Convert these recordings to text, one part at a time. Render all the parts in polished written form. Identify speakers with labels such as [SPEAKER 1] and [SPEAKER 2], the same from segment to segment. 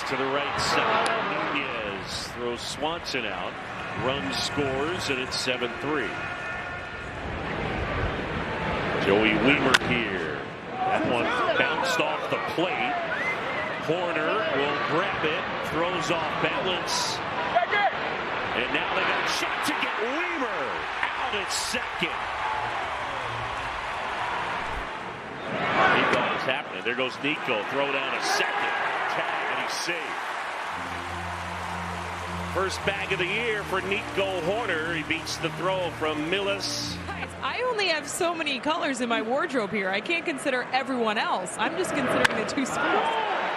[SPEAKER 1] to the right side. Nunez throws Swanson out. Run scores, and it's 7-3. Joey Wiemer here. That one bounced off the plate. Hoerner will grab it, throws off balance. And now they got a shot to get Wiemer out at second. Nico is happening. There goes Nico. Throw down a second. Tag, and he's safe. First bag of the year for Nico Hoerner. He beats the throw from Millis.
[SPEAKER 2] I only have so many colors in my wardrobe here. I can't consider everyone else. I'm just considering the two schools.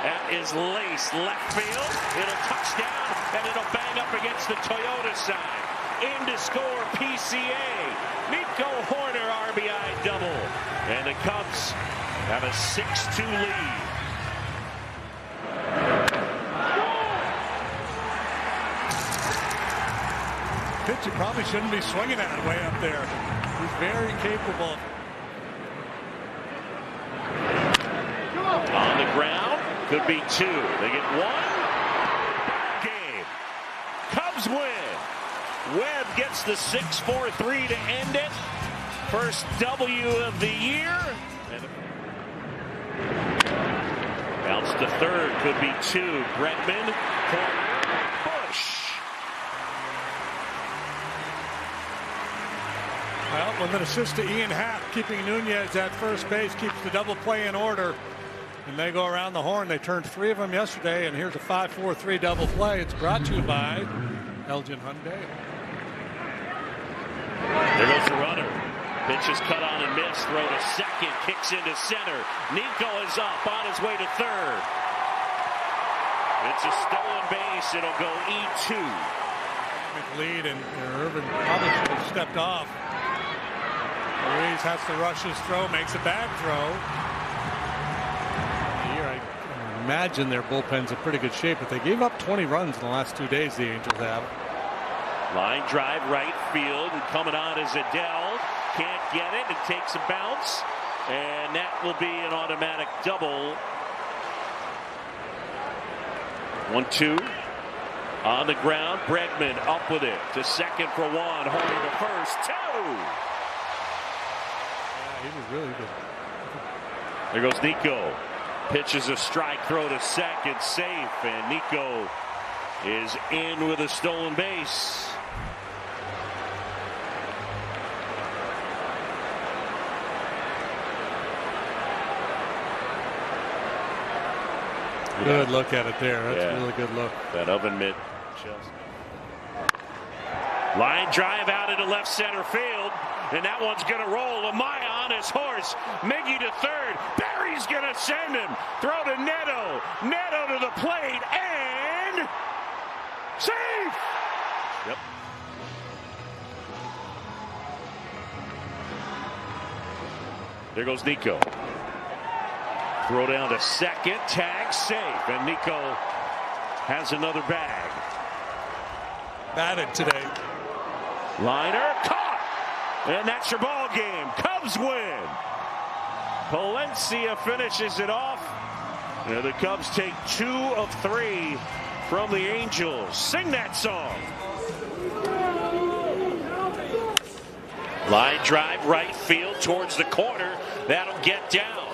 [SPEAKER 1] That is laced left field. It'll touch down, and it'll bang up against the Toyota side. In to score PCA. Nico Hoerner RBI double. And the Cubs have a 6-2 lead.
[SPEAKER 3] Pitch you probably shouldn't be swinging at it way up there. He's very capable.
[SPEAKER 1] On the ground, could be two. They get one. Game. Cubs win. Webb gets the 6-4-3 to end it. First W of the year. Bounce to third, could be two. Bregman, Hoerner, Bush.
[SPEAKER 3] Well, with an assist to Ian Happ, keeping Nunez at first base, keeps the double play in order. And they go around the horn. They turned three of them yesterday, and here's a 5-4-3 double play. It's brought to you by Elgin Hyundai.
[SPEAKER 1] There goes the runner. Pitch is cut on and missed. Throw to second. Kicks into center. Nico is up on his way to third. It's a stolen base. It'll go E2.
[SPEAKER 3] Lead, and Irvin probably should have stepped off. Ruiz has to rush his throw, makes a bad throw. Here, I imagine their bullpen's in pretty good shape, but they gave up 20 runs in the last 2 days, the Angels have.
[SPEAKER 1] Line drive right field, and coming on is Adele. Can't get it. It takes a bounce, and that will be an automatic double. 1-2. On the ground, Bregman up with it to second for one. Holding to first, two.
[SPEAKER 3] Yeah, he was really good.
[SPEAKER 1] There goes Nico. Pitches a strike, throw to second, safe, and Nico is in with a stolen base.
[SPEAKER 3] Good look at it there. That's a really good look.
[SPEAKER 1] That oven mitt. Line drive out into left center field, and that one's going to roll. Amaya on his horse. Miggy to third. Barry's going to send him. Throw to Neto. Neto to the plate, and safe. Yep. There goes Nico. Throw down to second, tag, safe, and Nico has another bag.
[SPEAKER 3] Batted today.
[SPEAKER 1] Liner caught, and that's your ball game. Cubs win. Palencia finishes it off. And the Cubs take 2 of 3 from the Angels. Sing that song. Line drive right field towards the corner. That'll get down.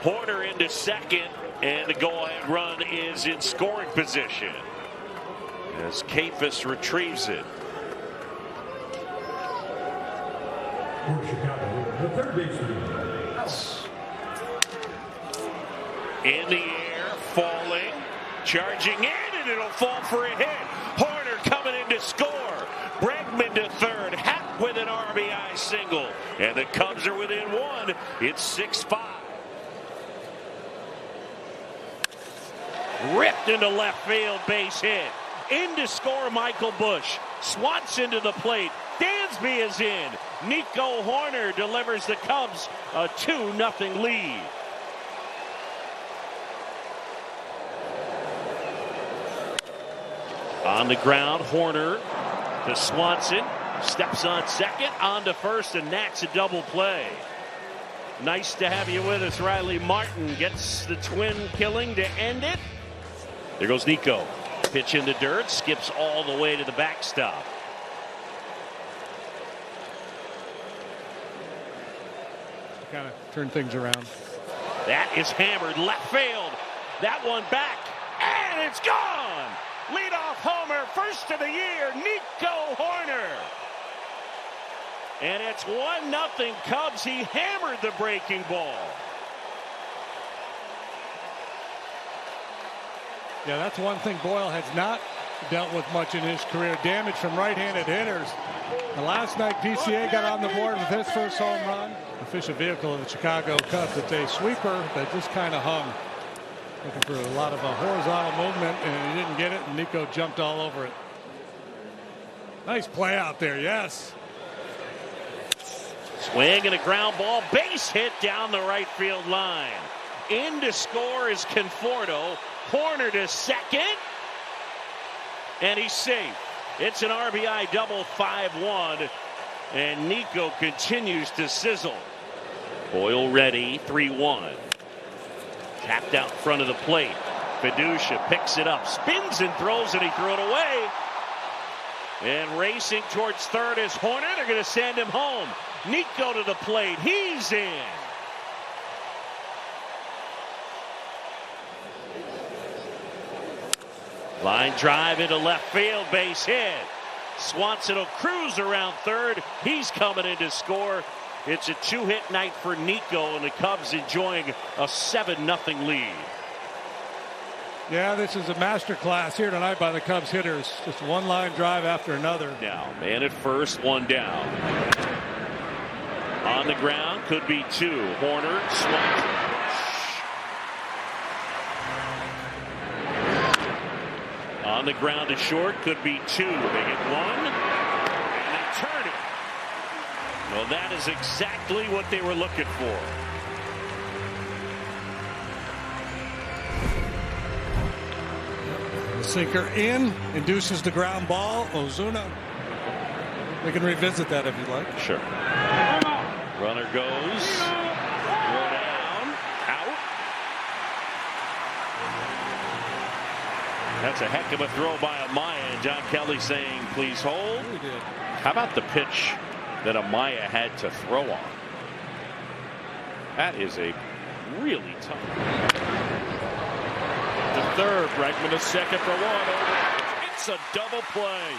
[SPEAKER 1] Hoerner into second, and the go-ahead run is in scoring position as Kafis retrieves it.
[SPEAKER 4] The third baseman.
[SPEAKER 1] In the air, falling, charging in, and it'll fall for a hit. Hoerner coming in to score. Bregman to third. Happ with an RBI single, and the Cubs are within one. It's 6-5. Ripped into left field, base hit. In to score, Michael Bush. Swanson to the plate. Dansby is in. Nico Hoerner delivers the Cubs a 2-0 lead. On the ground, Hoerner to Swanson. Steps on second, on to first, and that's a double play. Nice to have you with us. Riley Martin gets the twin killing to end it. There goes Nico. Pitch in the dirt, skips all the way to the backstop.
[SPEAKER 3] Kind of turn things around.
[SPEAKER 1] That is hammered left field. That one back, and it's gone. Leadoff homer, first of the year, Nico Hoerner. And it's 1-0 Cubs. He hammered the breaking ball.
[SPEAKER 3] Yeah, that's one thing Boyle has not dealt with much in his career. Damage from right-handed hitters. And last night, DCA got on the board with his first home run. Official vehicle of the Chicago Cubs. It's a sweeper that just kind of hung. Looking for a lot of horizontal movement, and he didn't get it, and Nico jumped all over it. Nice play out there, yes.
[SPEAKER 1] Swing and a ground ball, base hit down the right field line. In to score is Conforto. Hoerner to second, and he's safe. It's an RBI double, 5-1, and Nico continues to sizzle. Boyle ready, 3-1. Tapped out in front of the plate. Fiducia picks it up, spins and throws it. He threw it away. And racing towards third is Hoerner. They're going to send him home. Nico to the plate. He's in. Line drive into left field, base hit. Swanson will cruise around third. He's coming in to score. It's a 2-hit night for Nico, and the Cubs enjoying a 7-0 lead.
[SPEAKER 3] Yeah, this is a master class here tonight by the Cubs hitters. Just one line drive after another.
[SPEAKER 1] Now, man at first, one down. On the ground, could be two. Hoerner, Swanson. On the ground to short, could be two. They get one, and they turn it. Well, that is exactly what they were looking for.
[SPEAKER 3] The sinker in, induces the ground ball. Ozuna. We can revisit that if you'd like.
[SPEAKER 1] Sure. Runner goes. Throw down. Out. That's a heck of a throw by Amaya. And John Kelly saying, please hold. How about the pitch that Amaya had to throw on? That is a really tough.
[SPEAKER 4] The third, Bregman to second for one. It's a double play.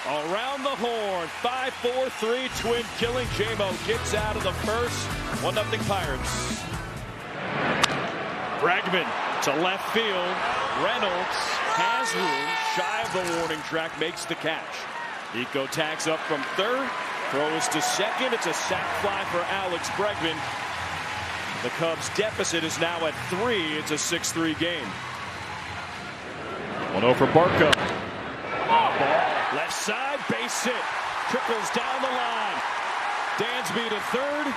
[SPEAKER 4] Around the horn, 5-4-3 twin killing. J-Mo gets out of the first. 1-0 Pirates. Bregman to left field. Reynolds has room, shy of the warning track, makes the catch. Nico tags up from third, throws to second. It's a sac fly for Alex Bregman. The Cubs deficit is now at 3. It's a 6-3 game. 1-0 for Barco. Left side, base hit. Trickles down the line. Dansby to third.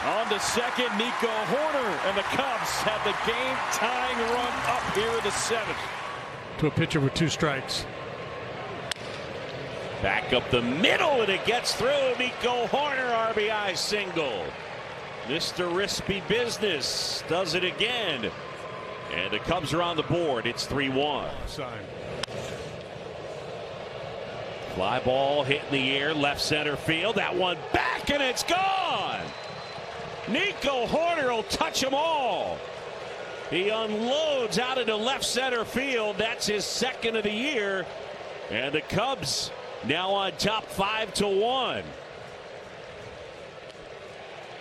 [SPEAKER 4] On to second, Nico Hoerner. And the Cubs have the game-tying run up here in the 7th.
[SPEAKER 3] To a pitcher with 2 strikes.
[SPEAKER 1] Back up the middle, and it gets through. Nico Hoerner, RBI single. Mr. Rispy Business does it again. And the Cubs are on the board. It's 3-1. Fly ball hit in the air, left center field. That one back, and it's gone. Nico Hoerner will touch them all. He unloads out into left center field. That's his second of the year. And the Cubs now on top 5-1.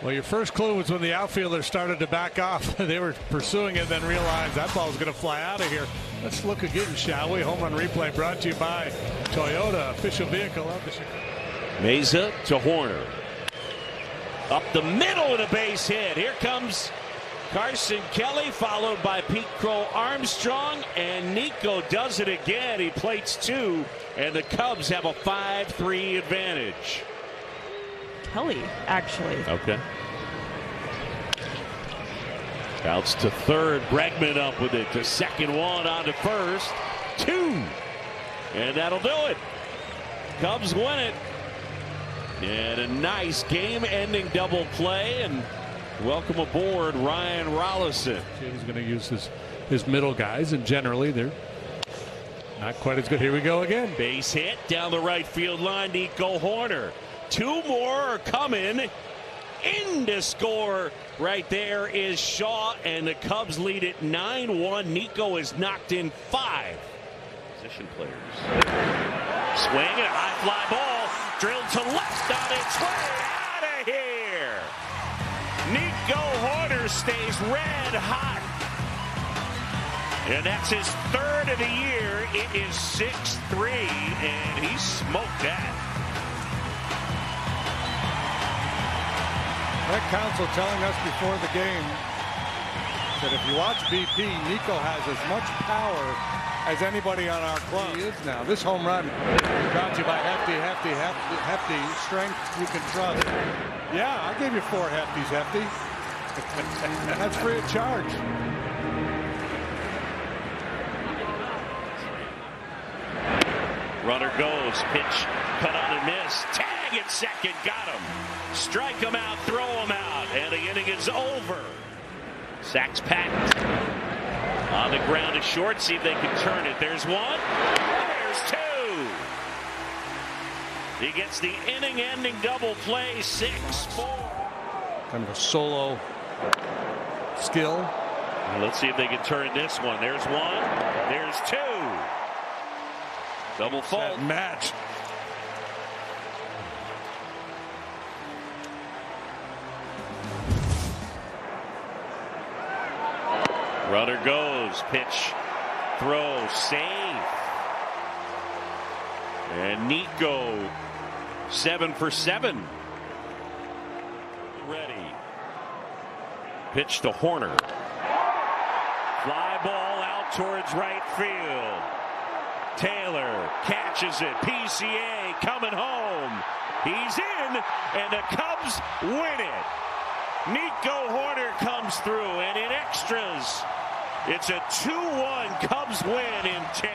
[SPEAKER 3] Well, your first clue was when the outfielder started to back off. They were pursuing it, then realized that ball's going to fly out of here. Let's look again, shall we? Home run replay brought to you by Toyota, official vehicle of the Chicago.
[SPEAKER 1] Meza to Hoerner. Up the middle of the base hit. Here comes Carson Kelly, followed by Pete Crow Armstrong, and Nico does it again. He plates 2, and the Cubs have a 5-3 advantage.
[SPEAKER 2] Kelly, actually.
[SPEAKER 1] Okay. Bounce to third. Bregman up with it. To second, one on to first. 2. And that'll do it. Cubs win it. And a nice game-ending double play. And
[SPEAKER 4] Welcome aboard, Ryan Rollison.
[SPEAKER 3] He's going to use his middle guys, and generally they're not quite as good. Here we go again.
[SPEAKER 1] Base hit down the right field line. Nico Hoerner. 2 more are coming. In to score right there is Shaw, and the Cubs lead it 9-1. Nico has knocked in 5 position players. Swing and a high fly ball drilled to left on its way out of here. Nico Hoerner stays red hot, and that's his 3rd of the year. It is 6-3, and he smoked that.
[SPEAKER 3] That counsel telling us before the game that if you watch BP, Nico has as much power as anybody on our club. He is now. This home run brought to you by Hefty strength you can trust. Yeah, I gave you 4 Hefties, Hefty. That's free of charge.
[SPEAKER 1] Runner goes, pitch, cut on and miss. Tag at second, got him. Strike him out, throw him out, and the inning is over. Sacks packed. On the ground to short, see if they can turn it. There's 1, there's 2. He gets the inning-ending double play, 6-4.
[SPEAKER 3] Kind of a solo skill.
[SPEAKER 1] Well, let's see if they can turn this one. There's 1, there's 2. Double fault.
[SPEAKER 3] Match.
[SPEAKER 1] Runner goes, pitch, throw, save. And Nico, 7 for 7. Ready. Pitch to Hoerner. Fly ball out towards right field. Taylor catches it. PCA coming home. He's in, and the Cubs win it. Nico Hoerner comes through, and in extras, it's a 2-1 Cubs win in 10.